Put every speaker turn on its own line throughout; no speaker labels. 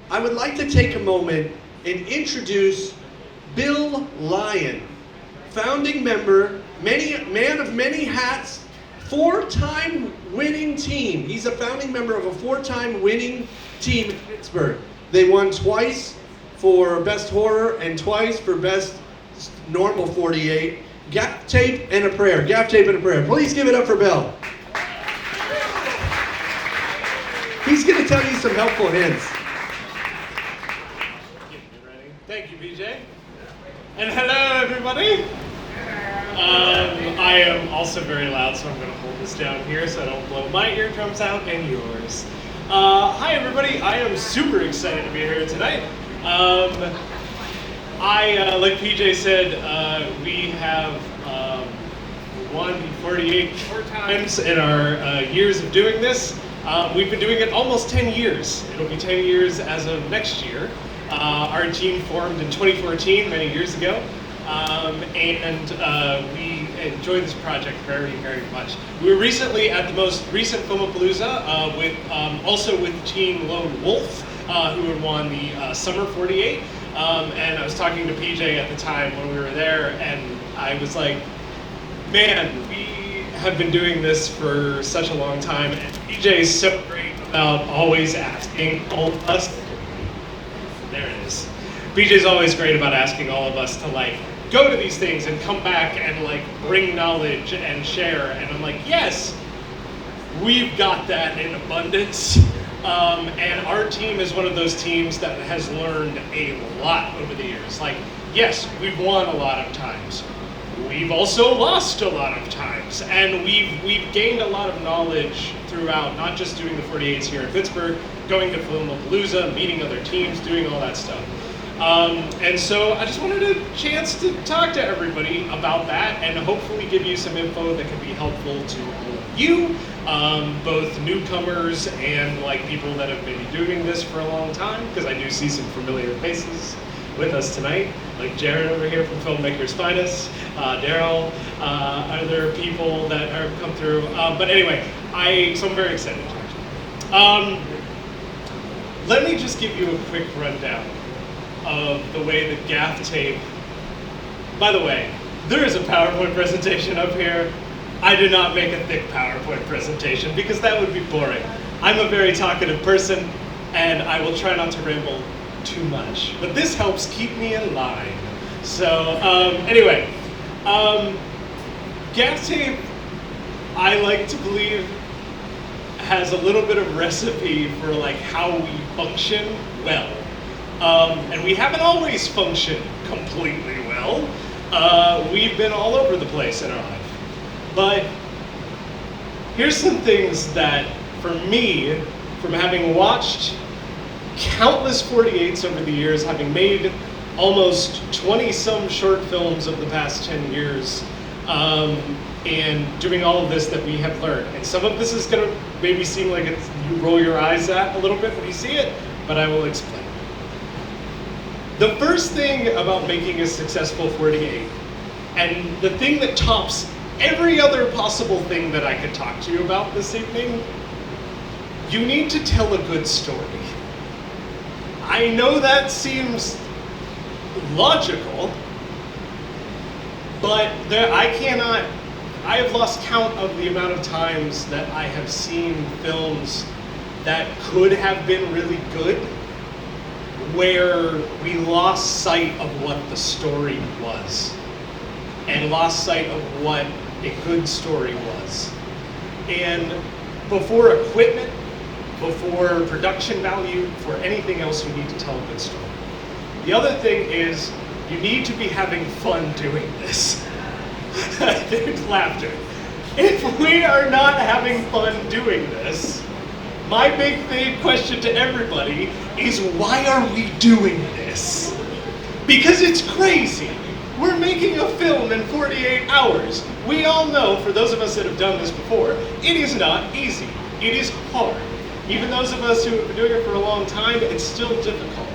I would like to take a moment and introduce Bill Lyon, founding member, man of many hats, four-time winning team. He's a founding member of a four-time winning team in Pittsburgh. They won twice for Best Horror and twice for Best Normal 48. Gaff tape and a prayer. Gaff tape and a prayer. Please give it up for Bill. He's going to tell you some helpful hints.
Thank you, BJ. And hello, everybody. I am also very loud, so I'm going to hold this down here so I don't blow my eardrums out and yours. Hi, everybody. I am super excited to be here tonight. Like PJ said, we have won 48 four times in our years of doing this. We've been doing it almost 10 years. It'll be 10 years as of next year. Our team formed in 2014, many years ago, and we enjoyed this project very, very much. We were recently at the most recent Filmapalooza also with Team Lone Wolf, who had won the Summer 48. And I was talking to PJ at the time when we were there, and I was like, man, we have been doing this for such a long time, and PJ is so great about always asking all of us. There it is. PJ's always great about asking all of us to go to these things and come back and bring knowledge and share. And I'm like, yes, we've got that in abundance. And our team is one of those teams that has learned a lot over the years. Yes, we've won a lot of times. We've also lost a lot of times. And we've gained a lot of knowledge throughout, not just doing the 48s here in Pittsburgh, going to Filmapalooza, meeting other teams, doing all that stuff. And so I just wanted a chance to talk to everybody about that and hopefully give you some info that can be helpful to all of you, both newcomers and people that have been doing this for a long time, because I do see some familiar faces with us tonight, like Jared over here from Filmmakers Finest, Daryl, other people that have come through. But anyway, so I'm very excited to talk to you. Let me just give you a quick rundown of the way that gaff tape. By the way, there is a PowerPoint presentation up here. I did not make a thick PowerPoint presentation because that would be boring. I'm a very talkative person and I will try not to ramble too much, but this helps keep me in line. So anyway, gaff tape, I like to believe, has a little bit of recipe for how we function well. And we haven't always functioned completely well. We've been all over the place in our life. But here's some things that, for me, from having watched countless 48s over the years, having made almost 20-some short films of the past 10 years, and doing all of this, that we have learned. And some of this is going to maybe seem like you roll your eyes at a little bit when you see it, but I will explain. The first thing about making a successful 48, and the thing that tops every other possible thing that I could talk to you about this evening, you need to tell a good story. I know that seems logical, but I have lost count of the amount of times that I have seen films that could have been really good, where we lost sight of what the story was, and lost sight of what a good story was. And before equipment, before production value, for anything else, you need to tell a good story. The other thing is, you need to be having fun doing this. There's laughter. If we are not having fun doing this, my big question to everybody is, why are we doing this? Because it's crazy. We're making a film in 48 hours. We all know, for those of us that have done this before, it is not easy. It is hard. Even those of us who have been doing it for a long time, it's still difficult.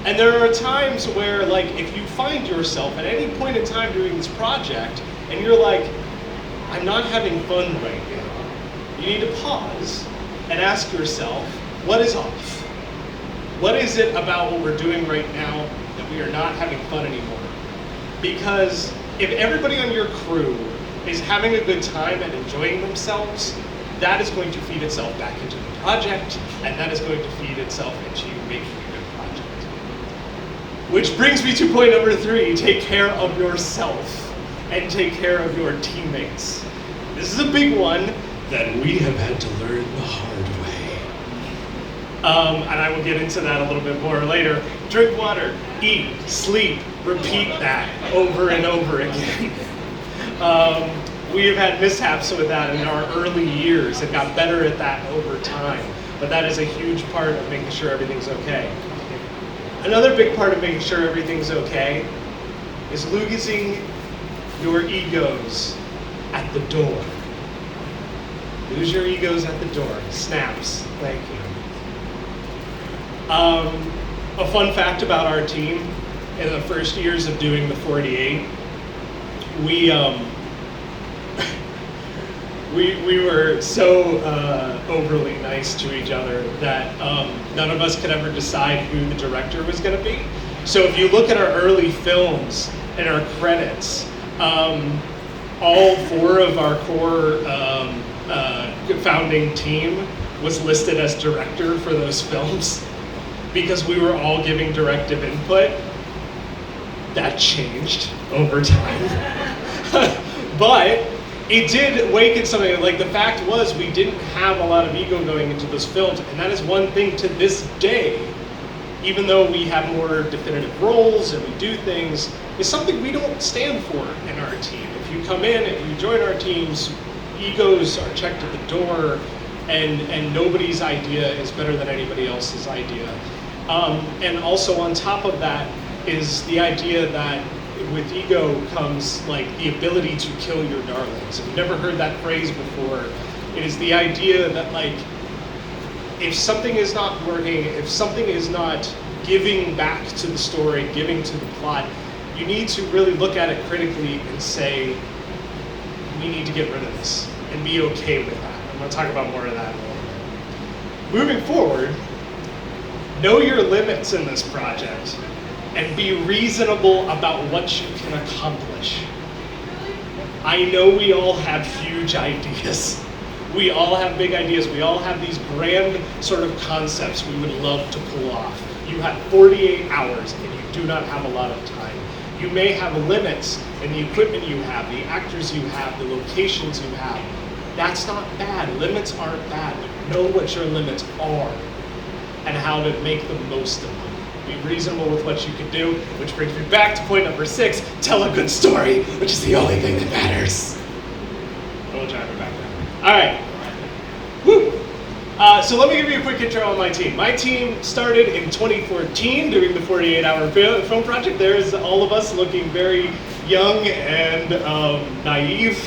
And there are times where, if you find yourself at any point in time doing this project, and you're like, I'm not having fun right now, you need to pause and ask yourself, what is off? what is it about what we're doing right now that we are not having fun anymore? Because if everybody on your crew is having a good time and enjoying themselves, that is going to feed itself back into the project, and that is going to feed itself into you making a good project. Which brings me to point number 3, take care of yourself and take care of your teammates. This is a big one that we have had to learn the hard way. And I will get into that a little bit more later. Drink water, eat, sleep, repeat that over and over again. We have had mishaps with that in our early years and got better at that over time. But that is a huge part of making sure everything's okay. Another big part of making sure everything's okay is losing your egos at the door. Lose your egos at the door. Snaps. Thank you. A fun fact about our team, in the first years of doing the 48, we were so overly nice to each other that none of us could ever decide who the director was going to be. So if you look at our early films and our credits, all 4 of our core founding team was listed as director for those films because we were all giving directive input. That changed over time. But it did awaken something. Like, the fact was, we didn't have a lot of ego going into those films, and that is one thing to this day, even though we have more definitive roles and we do things, is something we don't stand for in our team. If you come in and you join our teams, egos are checked at the door, and nobody's idea is better than anybody else's idea. And also on top of that is the idea that with ego comes like the ability to kill your darlings. If you've never heard that phrase before, it is the idea that, like, if something is not working, if something is not giving back to the story, giving to the plot, you need to really look at it critically and say, we need to get rid of this and be okay with that. I'm going to talk about more of that in a little bit. Moving forward, know your limits in this project and be reasonable about what you can accomplish. I know we all have huge ideas. We all have big ideas. We all have these grand sort of concepts we would love to pull off. You have 48 hours and you do not have a lot of time. You may have limits in the equipment you have, the actors you have, the locations you have. That's not bad. Limits aren't bad, but know what your limits are and how to make the most of them. Be reasonable with what you can do, which brings me back to point number 6, tell a good story, which is the only thing that matters. We'll drive it back down. All right. Woo! So let me give you a quick intro on my team. My team started in 2014 doing the 48-hour film project. There's all of us looking very young and naive.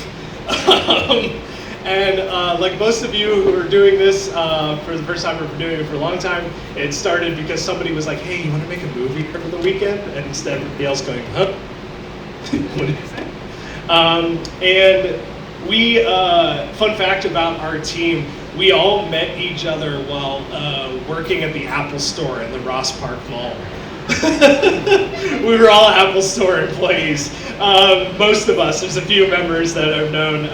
And like most of you who are doing this for the first time or doing it for a long time, it started because somebody was like, hey, you want to make a movie over the weekend? And instead everybody else going, huh? What is that? And we, fun fact about our team, we all met each other while working at the Apple Store in the Ross Park Mall. We were all Apple Store employees. Most of us, there's a few members that I've known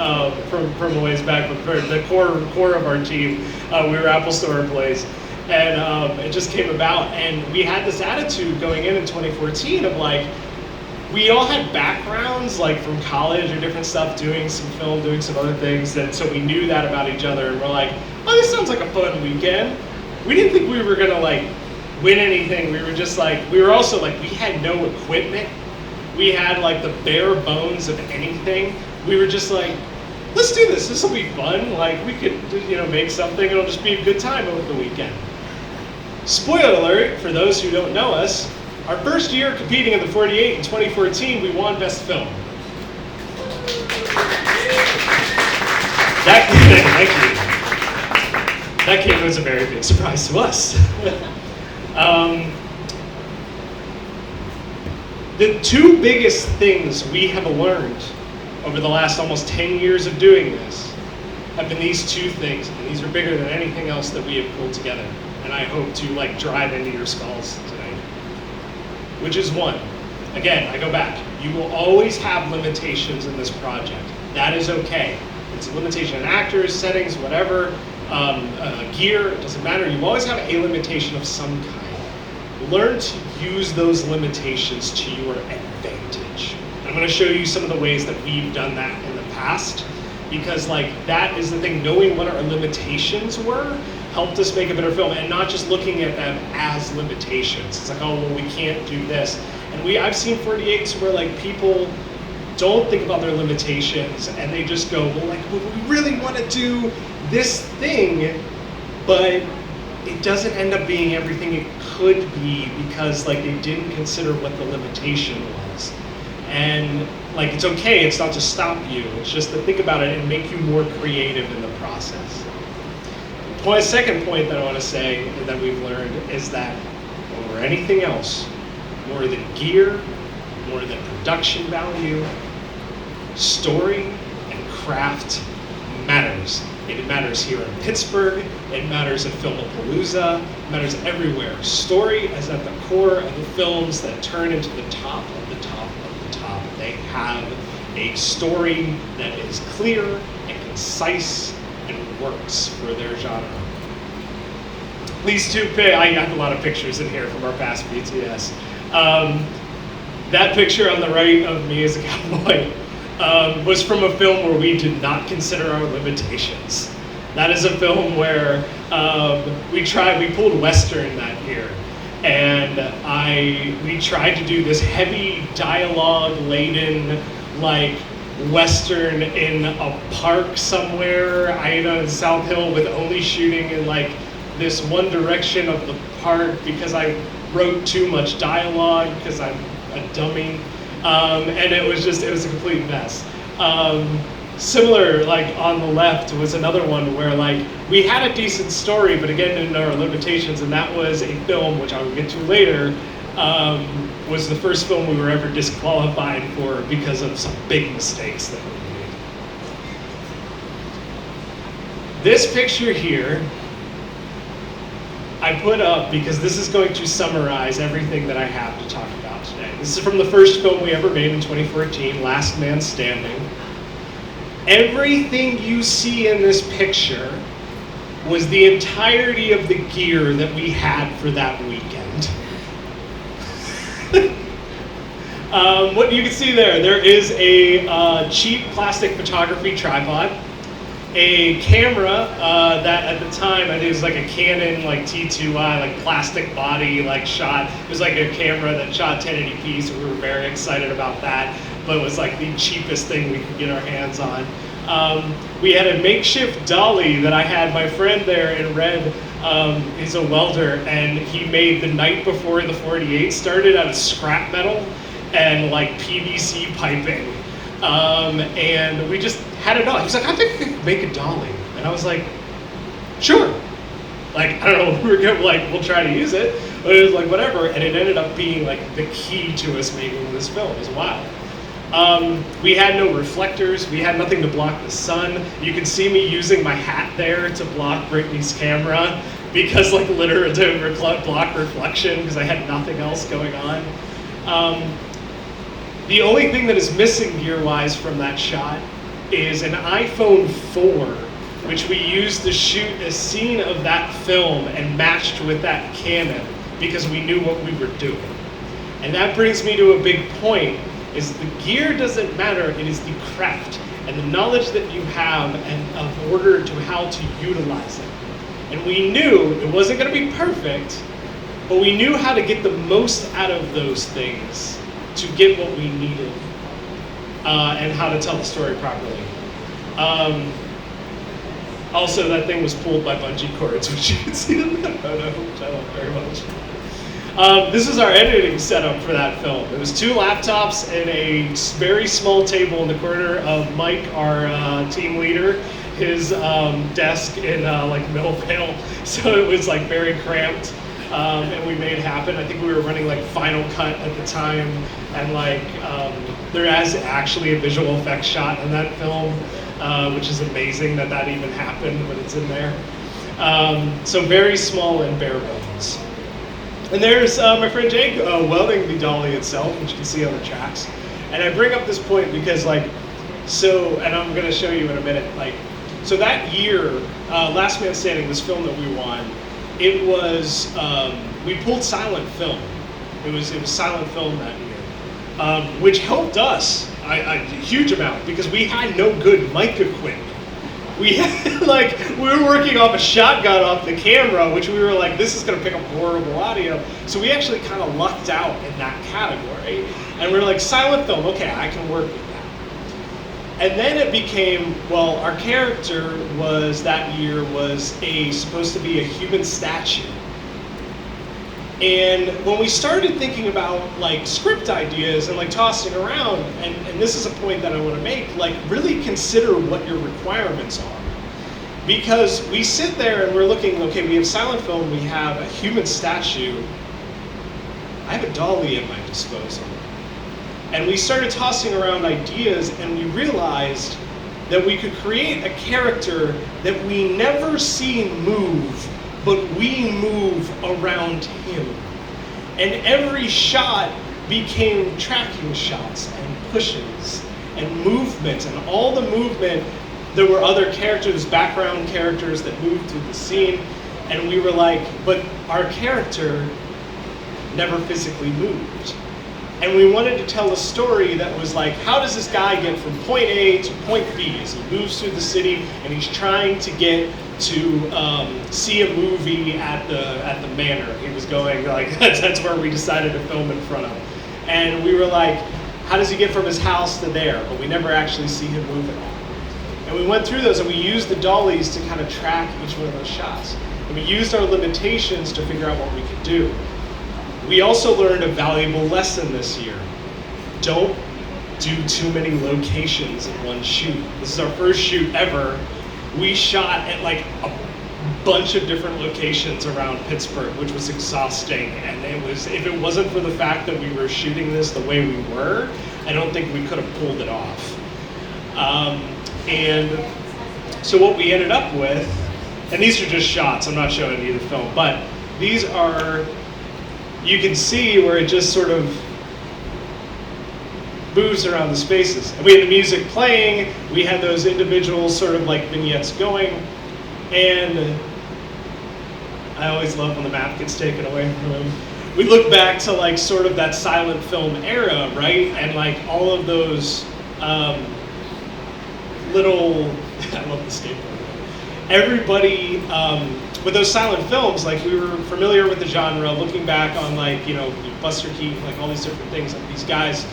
from a ways back, but for the core of our team, we were Apple Store employees. And it just came about, and we had this attitude going in 2014 of like, we all had backgrounds like from college or different stuff, doing some film, doing some other things, and so we knew that about each other, and we're like, oh, this sounds like a fun weekend. We didn't think we were gonna like win anything. We were just like, we were also like, we had no equipment. We had like the bare bones of anything. We were just like, let's do this. This will be fun. Like, we could, make something. It'll just be a good time over the weekend. Spoiler alert, for those who don't know us, our first year competing in the 48 in 2014, we won Best Film. Thank you. That came as a very big surprise to us. The 2 biggest things we have learned over the last almost 10 years of doing this have been these 2 things, and these are bigger than anything else that we have pulled together. and I hope to like drive into your skulls tonight. Which is one. Again, I go back. You will always have limitations in this project. That is okay. It's a limitation in actors, settings, whatever, gear, it doesn't matter. You always have a limitation of some kind. Learn to use those limitations to your advantage. I'm going to show you some of the ways that we've done that in the past, because like that is the thing, knowing what our limitations were helped us make a better film, and not just looking at them as limitations. It's like, oh, well, we can't do this. And I've seen 48s where like people don't think about their limitations and they just go, well, like, well, we really want to do this thing, but it doesn't end up being everything it could be because like they didn't consider what the limitation was. And like, it's okay, it's not to stop you, it's just to think about it and make you more creative in the process. Second point that I want to say that we've learned is that over anything else, more than gear, more than production value, story and craft matters. It matters here in Pittsburgh, it matters at Filmapalooza, it matters everywhere. Story is at the core of the films that turn into the top of the top of the top. They have a story that is clear and concise and works for their genre. These two, I have a lot of pictures in here from our past BTS. That picture on the right of me as a cowboy was from a film where we did not consider our limitations. That is a film where we pulled Western that year, and we tried to do this heavy dialogue-laden, like, Western in a park somewhere, in South Hill, with only shooting in like this one direction of the park because I wrote too much dialogue because I'm a dummy, and it was a complete mess. Similar, like on the left was another one where like we had a decent story, but again didn't know our limitations, and that was a film which I will get to later. Was the first film we were ever disqualified for because of some big mistakes that we made. This picture here I put up because this is going to summarize everything that I have to talk about today. This is from the first film we ever made in 2014, Last Man Standing. Everything you see in this picture was the entirety of the gear that we had for that weekend. What you can see there is a cheap plastic photography tripod, a camera that at the time I think it was like a Canon like T2i, like plastic body like shot. It was like a camera that shot 1080p, so we were very excited about that, but it was like the cheapest thing we could get our hands on. We had a makeshift dolly that I had my friend there in red. He's a welder, and he made the night before the 48 started out of scrap metal and like PVC piping. And we just had a dolly. He was like, I think I could make a dolly. And I was like, sure. Like, I don't know, we were good, like, we'll try to use it. But it was like, whatever. And it ended up being like the key to us making this film. It was wild. We had no reflectors. We had nothing to block the sun. You can see me using my hat there to block Brittany's camera because like literally to block reflection because I had nothing else going on. The only thing that is missing gear-wise from that shot is an iPhone 4, which we used to shoot a scene of that film and matched with that Canon because we knew what we were doing. And that brings me to a big point, is the gear doesn't matter, it is the craft and the knowledge that you have and of order to how to utilize it. And we knew it wasn't going to be perfect, but we knew how to get the most out of those things to get what we needed, and how to tell the story properly. Also, that thing was pulled by bungee cords, which you can see in that photo, which I love very much. This is our editing setup for that film. It was 2 laptops and a very small table in the corner of Mike, our team leader, his desk in like Millvale. So it was like very cramped. And we made it happen. I think we were running like Final Cut at the time, and like there is actually a visual effects shot in that film, which is amazing that even happened, but it's in there. So very small and bare bones. And there's my friend Jake welding the dolly itself, which you can see on the tracks. And I bring up this point because and I'm going to show you in a minute, so that year, Last Man Standing, this film that we won, it was, we pulled silent film. It was silent film that year, which helped us a huge amount because we had no good mic equipment. We had, we were working off a shotgun off the camera, which we were like, this is going to pick up horrible audio. So we actually kind of lucked out in that category. And we were like, silent film, okay, I can work with that. And then it became, our character that year was supposed to be a human statue. And when we started thinking about script ideas and tossing around, and this is a point that I want to make, really consider what your requirements are. Because we sit there and we're looking, okay, we have silent film, we have a human statue, I have a dolly at my disposal. And we started tossing around ideas and we realized that we could create a character that we never see move, but we move around him. And every shot became tracking shots and pushes and movement, and all the movement, there were other characters, background characters that moved through the scene, and we were like, but our character never physically moved. And we wanted to tell a story that was how does this guy get from point A to point B as he moves through the city and he's trying to get to see a movie at the manor. He was going that's where we decided to film in front of. And we were like, how does he get from his house to there? But we never actually see him move at all. And we went through those and we used the dollies to kind of track each one of those shots. And we used our limitations to figure out what we could do. We also learned a valuable lesson this year. Don't do too many locations in one shoot. This is our first shoot ever. We shot at a bunch of different locations around Pittsburgh, which was exhausting. And if it wasn't for the fact that we were shooting this the way we were, I don't think we could have pulled it off. And so what we ended up with, and these are just shots, I'm not showing you the film, but these are, you can see where it just sort of moves around the spaces. And we had the music playing, we had those individual sort of vignettes going, and I always love when the map gets taken away from him. We look back to sort of that silent film era, right? And all of those little, I love the skateboard. Everybody, with those silent films, we were familiar with the genre, looking back on Buster Keaton, all these different things, these guys,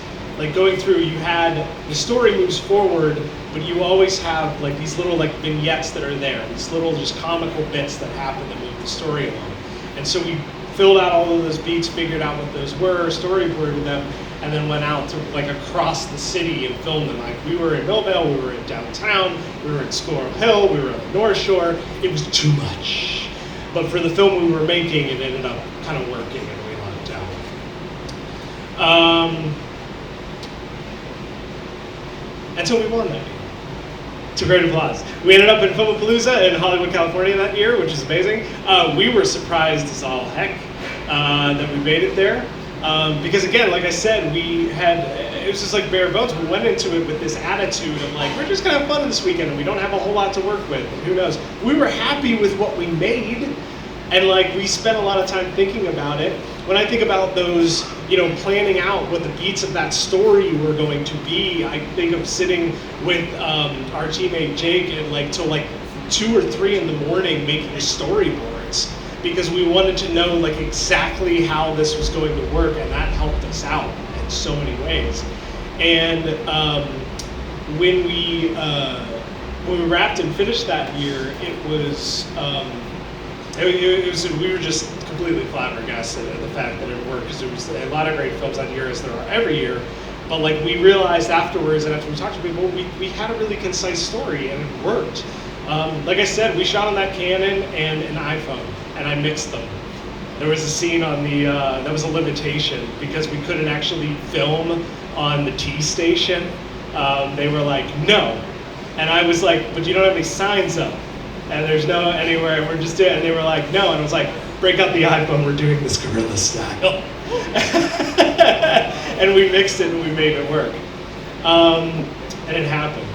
going through, you had, the story moves forward, but you always have these little vignettes that are there, these little just comical bits that happen that move the story along. And so we filled out all of those beats, figured out what those were, storyboarded them, and then went out to across the city and filmed them. We were in Millvale, we were in downtown, we were in Squirrel Hill, we were on the North Shore. It was too much. But for the film we were making, it ended up kind of working and we locked down. And so we won that year. To great applause. We ended up in Filmapalooza in Hollywood, California that year, which is amazing. We were surprised as all heck that we made it there. Because again, like I said, it was just bare bones. We went into it with this attitude of we're just gonna have fun this weekend and we don't have a whole lot to work with, and who knows. We were happy with what we made, and we spent a lot of time thinking about it. When I think about those, planning out what the beats of that story were going to be, I think of sitting with our teammate Jake and till 2 or 3 in the morning making storyboards, because we wanted to know exactly how this was going to work, and that helped us out in so many ways. And when we wrapped and finished that year, we were just completely flabbergasted at the fact that it worked, because there was a lot of great films that year, as there are every year. But we realized afterwards, and after we talked to people, we had a really concise story, and it worked. Like I said, we shot on that Canon and an iPhone, and I mixed them. There was a scene on the, that was a limitation, because we couldn't actually film on the T station. They were like, no. And I was like, but you don't have any signs up. and there's no anywhere, and we're just doing it. And they were like, no, and I was like, break out the iPhone, we're doing this guerrilla style. And we mixed it and we made it work. And it happened.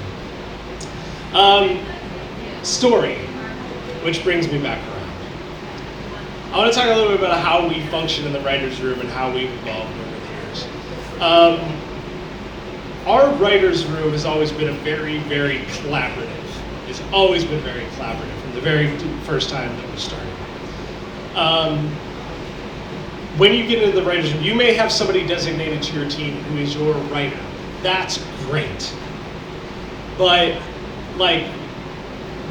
Story, which brings me back around. I want to talk a little bit about how we function in the writer's room and how we've evolved over the years. Our writer's room has always been a very, very collaborative. It's always been very collaborative from the very first time that we started. When you get into the writer's room, you may have somebody designated to your team who is your writer. That's great. But, like,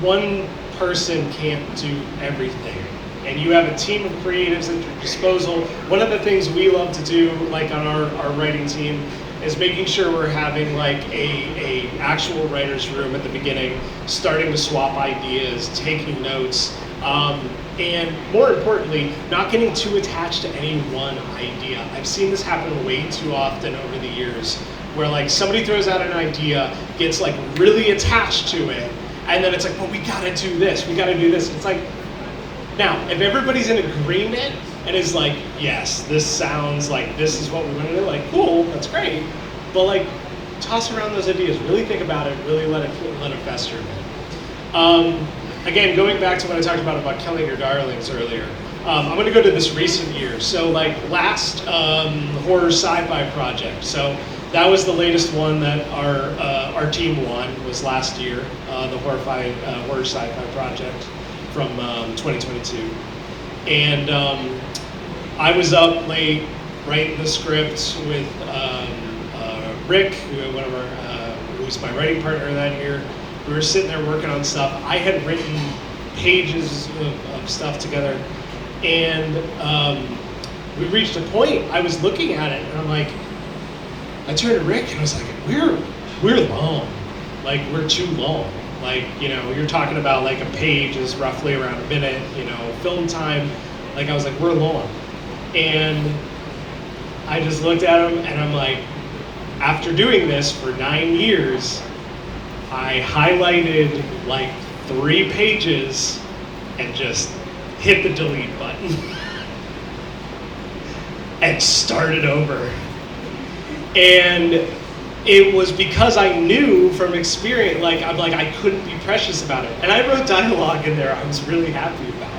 one person can't do everything. And you have a team of creatives at your disposal. One of the things we love to do, like on our writing team, is making sure we're having like a actual writer's room at the beginning, starting to swap ideas, taking notes, and more importantly, not getting too attached to any one idea. I've seen this happen way too often over the years, where like somebody throws out an idea, gets like really attached to it, and then it's like, well, we gotta do this, we gotta do this. It's like, now, if everybody's in agreement and is like, yes, this sounds like this is what we want to do, like, cool, that's great. But like, toss around those ideas, really think about it, really let it fester a bit. Again, going back to what I talked about killing your darlings earlier, I'm going to go to this recent year. So like last horror sci-fi project. So that was the latest one that our team won, was last year, the horror sci-fi project from 2022. And I was up late writing the script with Rick, who's my writing partner that year. We were sitting there working on stuff. I had written pages of stuff together, and we reached a point. I was looking at it, and I'm like, I turned to Rick, and I was like, we're long, like we're too long. Like, you know, you're talking about like a page is roughly around a minute, you know, film time. Like I was like, we're long. And I just looked at him and I'm like, after doing this for 9 years, I highlighted like 3 pages and just hit the delete button and started over. And it was because I knew from experience, like I couldn't be precious about it. And I wrote dialogue in there I was really happy about.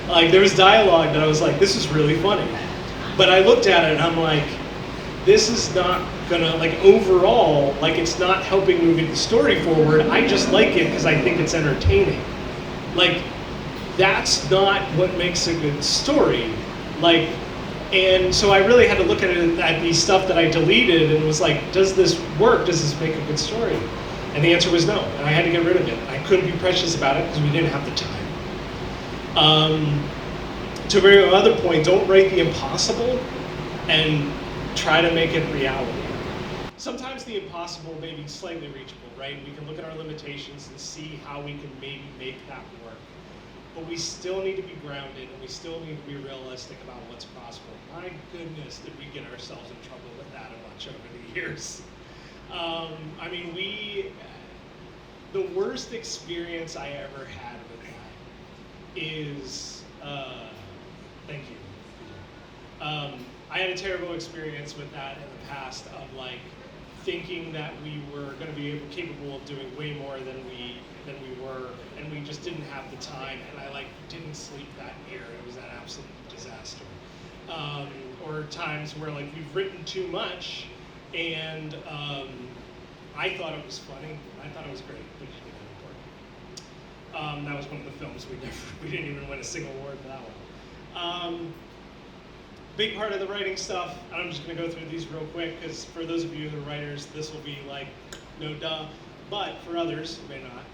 Like there was dialogue that I was like, this is really funny. But I looked at it and I'm like, this is not gonna, like overall, like it's not helping moving the story forward. I just like it because I think it's entertaining. Like that's not what makes a good story. Like, and so I really had to look at it at the stuff that I deleted and was like, does this work? Does this make a good story? And the answer was no, and I had to get rid of it. I couldn't be precious about it because we didn't have the time. To bring another point, don't write the impossible and try to make it reality. Sometimes the impossible may be slightly reachable, right? We can look at our limitations and see how we can maybe make that work. But we still need to be grounded and we still need to be realistic about what's possible. My goodness, did we get ourselves in trouble with that a bunch over the years. I mean, the worst experience I ever had with that is, thank you. I had a terrible experience with that in the past of like thinking that we were going to be capable of doing way more than we were, and we just didn't have the time, and I like didn't sleep that year. It was an absolute disaster. Or times where like we've written too much, and I thought it was funny. I thought it was great, but it didn't work. That was one of the films we didn't even win a single award for that one. Big part of the writing stuff, and I'm just going to go through these real quick because for those of you who are writers, this will be like no duh, but for others who may not,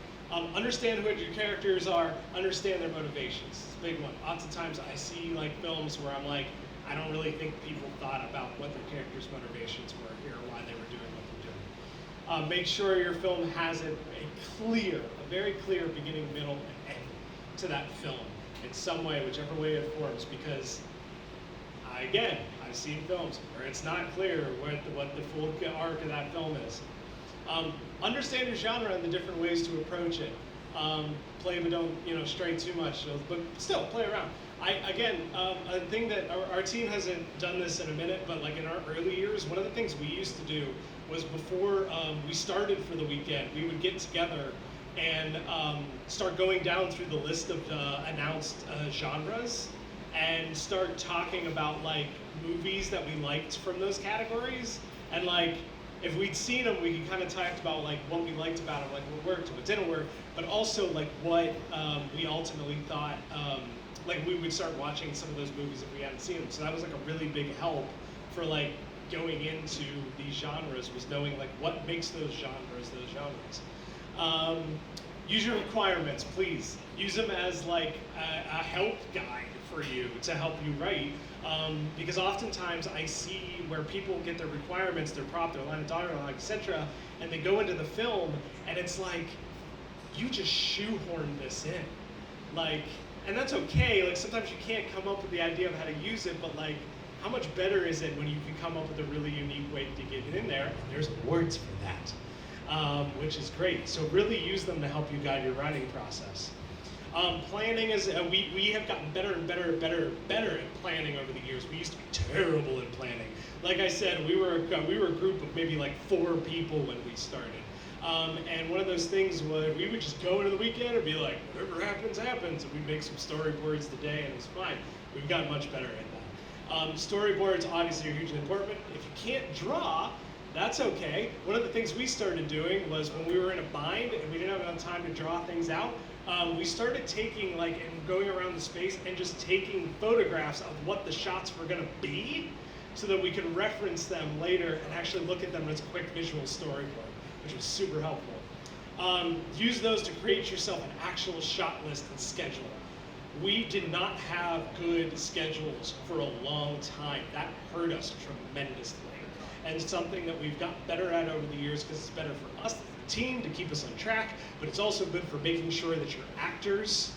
understand who your characters are, understand their motivations. It's a big one. Lots of times I see like films where I'm like, I don't really think people thought about what their characters' motivations were here, or why they were doing what they're doing. Make sure your film has a very clear beginning, middle, and end to that film in some way, whichever way it forms, because again, I've seen films where it's not clear what the full arc of that film is. Understand your genre and the different ways to approach it. Play but don't stray too much. So, but still play around. A thing that our team hasn't done this in a minute, but like in our early years, one of the things we used to do was before we started for the weekend, we would get together and start going down through the list of announced genres and start talking about like movies that we liked from those categories. And like if we'd seen them, we could kind of talk about like what we liked about them, like what worked, what didn't work, but also like what we ultimately thought. Like we would start watching some of those movies if we hadn't seen them. So that was like a really big help for like going into these genres, was knowing like what makes those genres. Use your requirements, please. Use them as like a help guide for you to help you write. Because oftentimes I see where people get their requirements, their prop, their line of dialogue, etc., and they go into the film and it's like, you just shoehorn this in. Like, and that's okay, like sometimes you can't come up with the idea of how to use it, but like, how much better is it when you can come up with a really unique way to get it in there? And there's awards for that, which is great. So really use them to help you guide your writing process. Planning is, we have gotten better and better at planning over the years. We used to be terrible at planning. Like I said, we were a group of maybe like 4 people when we started. And one of those things was we would just go into the weekend and be like, whatever happens, happens. And we'd make some storyboards today and it was fine. We've gotten much better at that. Storyboards obviously are hugely important. If you can't draw, that's okay. One of the things we started doing was when we were in a bind and we didn't have enough time to draw things out, we started taking like and going around the space and just taking photographs of what the shots were gonna be so that we could reference them later and actually look at them as a quick visual storyboard, which was super helpful. Use those to create yourself an actual shot list and schedule. We did not have good schedules for a long time. That hurt us tremendously. And something that we've gotten better at over the years because it's better for us as a team to keep us on track, but it's also good for making sure that your actors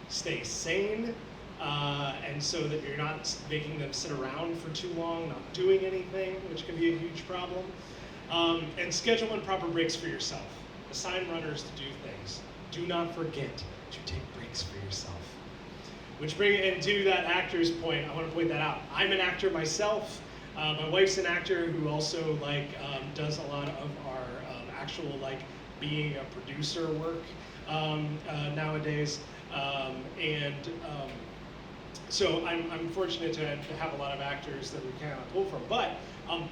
stay sane, and so that you're not making them sit around for too long, not doing anything, which can be a huge problem. And schedule in proper breaks for yourself. Assign runners to do things. Do not forget to take breaks for yourself. And to that actor's point, I want to point that out. I'm an actor myself. My wife's an actor who also does a lot of our actual being a producer work nowadays. So I'm fortunate to have a lot of actors that we kind of pull from. But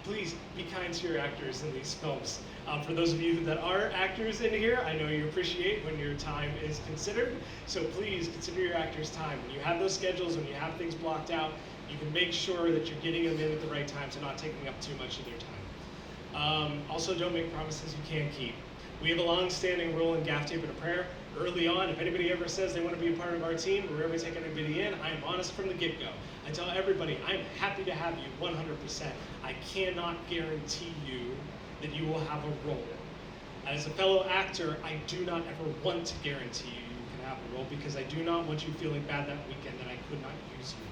please be kind to your actors in these films. For those of you that are actors in here, I know you appreciate when your time is considered. So please consider your actors' time. When you have those schedules, when you have things blocked out, you can make sure that you're getting them in at the right time, so not taking up too much of their time. Also, don't make promises you can't keep. We have a long-standing rule in Gaff Tape and a Prayer. Early on, if anybody ever says they want to be a part of our team, we're ever taking anybody in, I am honest from the get-go. I tell everybody, I'm happy to have you 100%. I cannot guarantee you that you will have a role. As a fellow actor, I do not ever want to guarantee you can have a role because I do not want you feeling bad that weekend that I could not use you.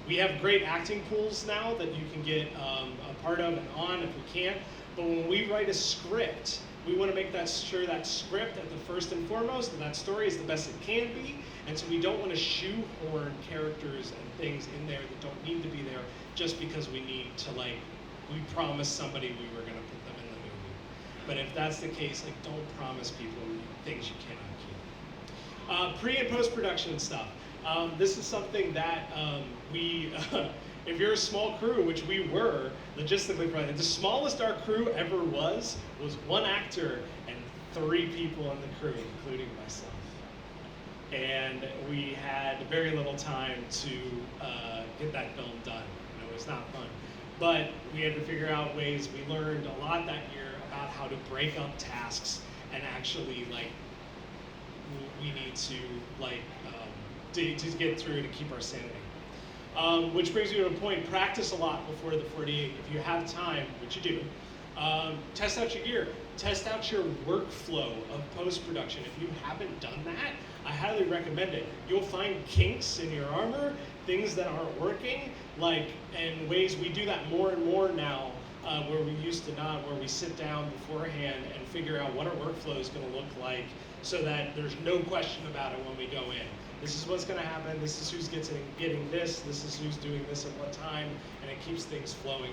We have great acting pools now that you can get a part of and on if we can, but when we write a script, we want to make sure that script at the first and foremost, and that story is the best it can be, and so we don't want to shoehorn characters and things in there that don't need to be there just because we need to we promised somebody we were going to put them in the movie. But if that's the case, don't promise people things you cannot keep. Pre and post-production stuff. This is something that if you're a small crew, which we were, logistically probably, the smallest our crew ever was 1 actor and 3 people in the crew, including myself. And we had very little time to get that film done. It was not fun. But we had to figure out ways. We learned a lot that year about how to break up tasks and actually we need to to get through to keep our sanity. Which brings me to a point, practice a lot before the 48. If you have time, which you do, test out your gear. Test out your workflow of post-production. If you haven't done that, I highly recommend it. You'll find kinks in your armor, things that aren't working, and ways we do that more and more now, where we used to not, where we sit down beforehand and figure out what our workflow is going to look like so that there's no question about it when we go in. This is what's going to happen. This is who's getting this. This is who's doing this at what time, and it keeps things flowing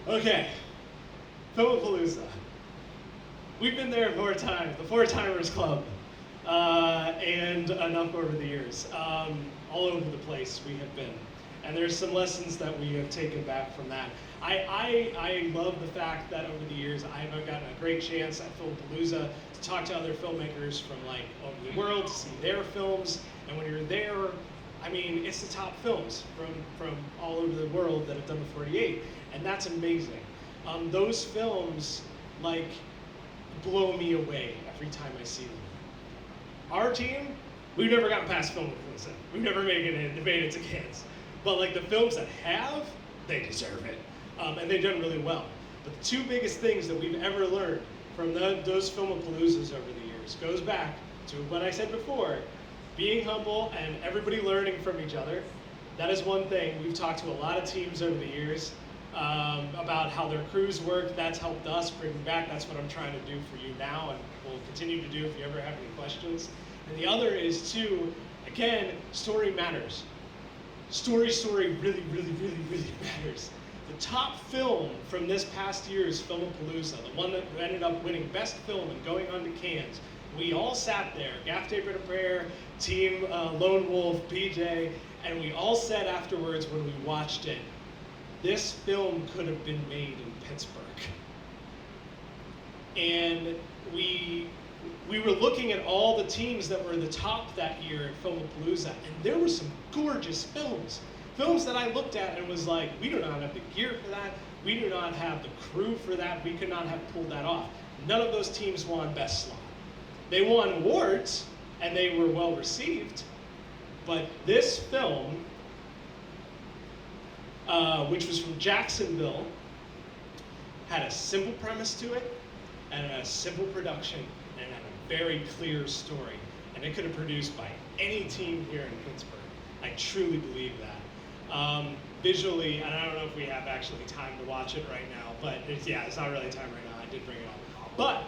better. Okay, Filmapalooza. We've been there 4 times, the 4-Timers Club, and enough over the years. All over the place we have been. And there's some lessons that we have taken back from that. I love the fact that over the years I've gotten a great chance at Filmapalooza to talk to other filmmakers from like over the world, to see their films. And when you're there, I mean, it's the top films from all over the world that have done the 48. And that's amazing. Those films, like, blow me away every time I see them. Our team, we've never gotten past Filmapalooza. We've never made it to Cannes. But like the films that have, they deserve it. And they've done really well. But the 2 biggest things that we've ever learned from those Filmapaloozas over the years goes back to what I said before, being humble and everybody learning from each other. That is one thing. We've talked to a lot of teams over the years about how their crews work. That's helped us bring back. That's what I'm trying to do for you now, and will continue to do if you ever have any questions. And the other is too, again, story matters. Story really, really, really, really matters. The top film from this past year's Filmapalooza, the one that ended up winning Best Film and going on to Cannes, we all sat there, Gaff Tape and a Prayer, Team Lone Wolf, PJ, and we all said afterwards when we watched it, this film could have been made in Pittsburgh. And we were looking at all the teams that were the top that year at Filmapalooza, and there were some gorgeous films. Films that I looked at and was like, we do not have the gear for that, we do not have the crew for that, we could not have pulled that off. None of those teams won Best Slot. They won awards, and they were well received, but this film, which was from Jacksonville, had a simple premise to it, and a simple production, and had a very clear story. And it could have produced by any team here in Pittsburgh. I truly believe that. Visually, and I don't know if we have actually time to watch it right now, but it's not really time right now. I did bring it up. But,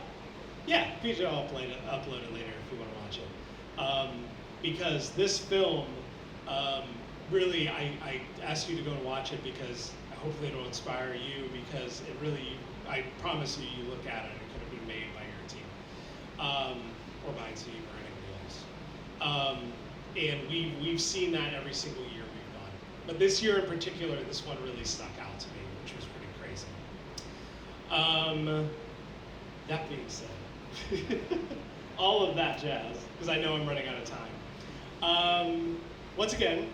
yeah, PJ will upload it later if you want to watch it. Because this film, really, I ask you to go and watch it because hopefully it'll inspire you, because it really, I promise you, you look at it, it could have been made by your team, or my team, or anybody else. And we've seen that every single year we've gone. But this year in particular, this one really stuck out to me, which was pretty crazy. That being said, all of that jazz, because I know I'm running out of time. Once again,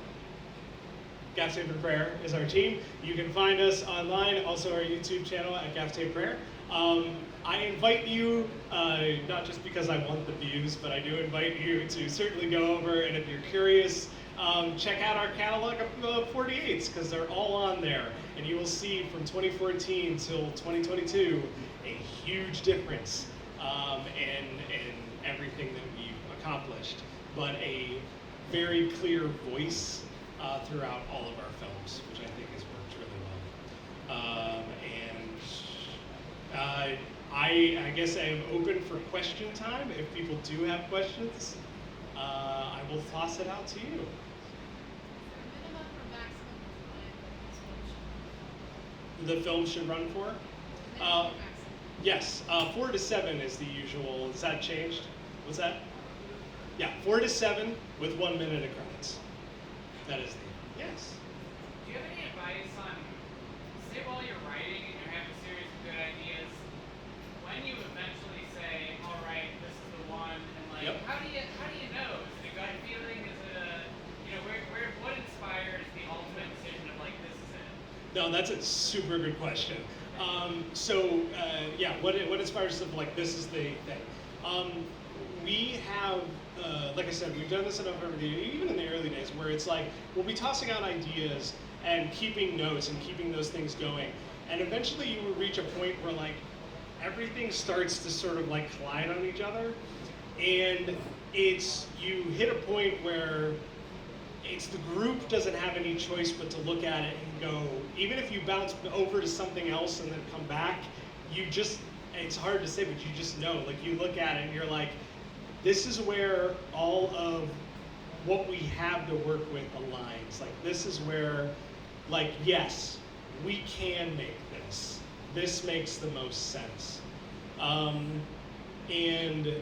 Gaff Tape and Prayer is our team. You can find us online, also our YouTube channel at Gaff Tape Prayer. I invite you, not just because I want the views, but I do invite you to certainly go over, and if you're curious, check out our catalog of 48s, because they're all on there. And you will see from 2014 till 2022 a huge difference in everything that we've accomplished, but a very clear voice throughout all of our films, which I think has worked really well. I guess I am open for question time. If people do have questions, I will toss it out to you. The film should run for? Yes, 4 to 7 is the usual. Has that changed? What's that? Yeah, 4 to 7 with 1 minute of credits. That is the, yes.
Do you have any advice on, say while you're writing and you're having a series of good ideas, when you eventually say, all right, this is the one, and like,
Yep.
how do you know? Is it a gut feeling? Is it a, what inspires the ultimate decision of like, this is it?
No, that's a super good question. What inspires us of like, this is the thing. We have, like I said, we've done this enough over the years, even in the early days, where it's like, we'll be tossing out ideas and keeping notes and keeping those things going. And eventually you will reach a point where like, everything starts to sort of like collide on each other. And you hit a point where it's the group doesn't have any choice but to look at it and go, even if you bounce over to something else and then come back, it's hard to say, but you just know. Like you look at it and you're like, this is where all of what we have to work with aligns. Like this is where, like, yes, we can make this. This makes the most sense. And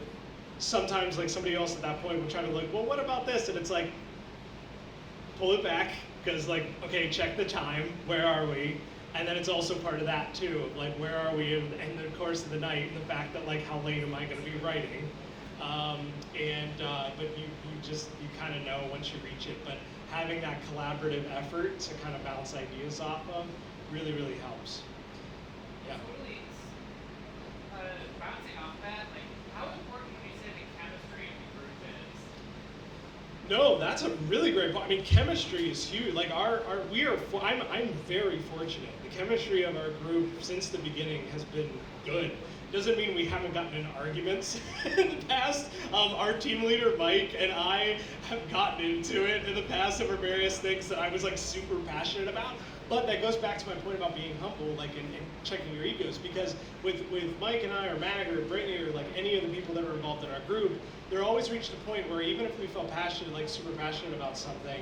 sometimes like somebody else at that point would try to like, well, what about this? And it's like, pull it back, because like, okay, check the time, where are we? And then it's also part of that too, of like, where are we in the course of the night, and the fact that like, how late am I gonna be writing? But you kind of know once you reach it, but having that collaborative effort to kind of bounce ideas off of really, really helps. Yeah.
Totally. Bouncing off that, like, how important would you say the chemistry of the group is?
No, that's a really great point. I mean, chemistry is huge. Like I'm very fortunate. The chemistry of our group since the beginning has been good. Doesn't mean we haven't gotten in arguments in the past. Our team leader, Mike, and I have gotten into it in the past over various things that I was like super passionate about. But that goes back to my point about being humble, like, and checking your egos, because with Mike and I, or Mag, or Brittany, or like any of the people that are involved in our group, there always reached a point where even if we felt passionate, like super passionate about something,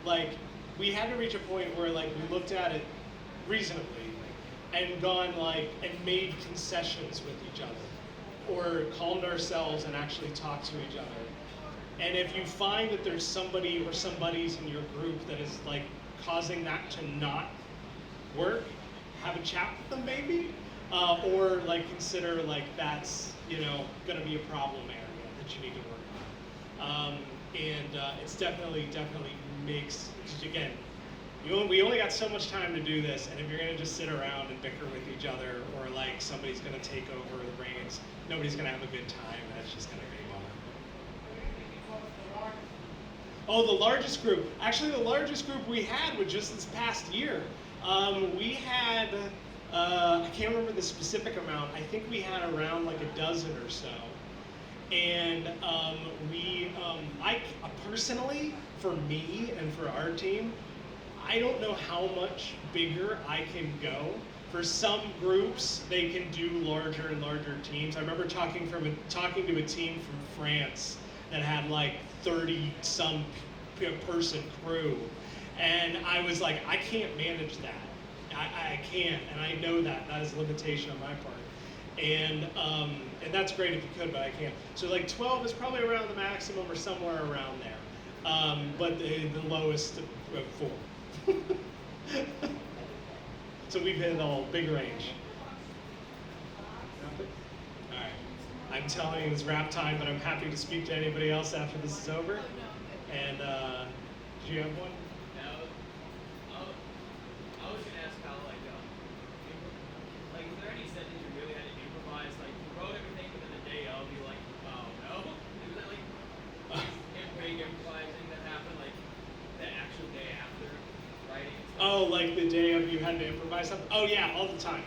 like we had to reach a point where like we looked at it reasonably and gone like, and made concessions with each other, or calmed ourselves and actually talked to each other. And if you find that there's somebody or somebodies in your group that is like causing that to not work, have a chat with them maybe, or like consider like that's, you know, gonna be a problem area that you need to work on. It's definitely makes, again, we only got so much time to do this, and if you're gonna just sit around and bicker with each other, or like somebody's gonna take over the reins, nobody's gonna have a good time, and it's just gonna be a bummer. Oh, the largest group. Actually, the largest group we had was just this past year. We had, I can't remember the specific amount, I think we had around like a dozen or so. And I personally, for me and for our team, I don't know how much bigger I can go. For some groups, they can do larger and larger teams. I remember talking to a team from France that had like 30-some person crew, and I was like, I can't manage that. I can't, and I know that is a limitation on my part. And that's great if you could, but I can't. So like 12 is probably around the maximum, or somewhere around there. But the lowest, 4. So we've hit all big range. All right. I'm telling you it's wrap time, but I'm happy to speak to anybody else after this is over. And do you have one?
No. I was gonna ask how like is there any sentence you really had to improvise? Like you wrote everything within the day of, you like, oh no? Is that like big improvising that happened like the actual day after writing?
Oh, like the day of you had to improvise something? Oh yeah, all the time.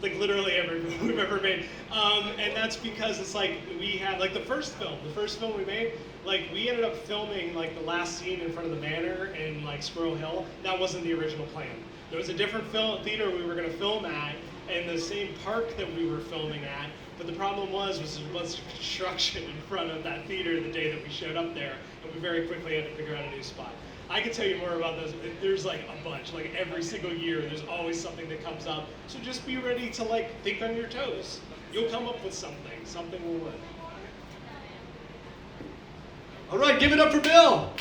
Like literally every movie we've ever made. And that's because it's like we had like the first film we made, like we ended up filming like the last scene in front of the manor in like Squirrel Hill. That wasn't the original plan. There was a different theater we were gonna film at, in the same park that we were filming at, but the problem was there was a bunch of construction in front of that theater the day that we showed up there, and we very quickly had to figure out a new spot. I can tell you more about those. There's like a bunch, like every single year, there's always something that comes up. So just be ready to like think on your toes. You'll come up with something will work.
All right, give it up for Bill.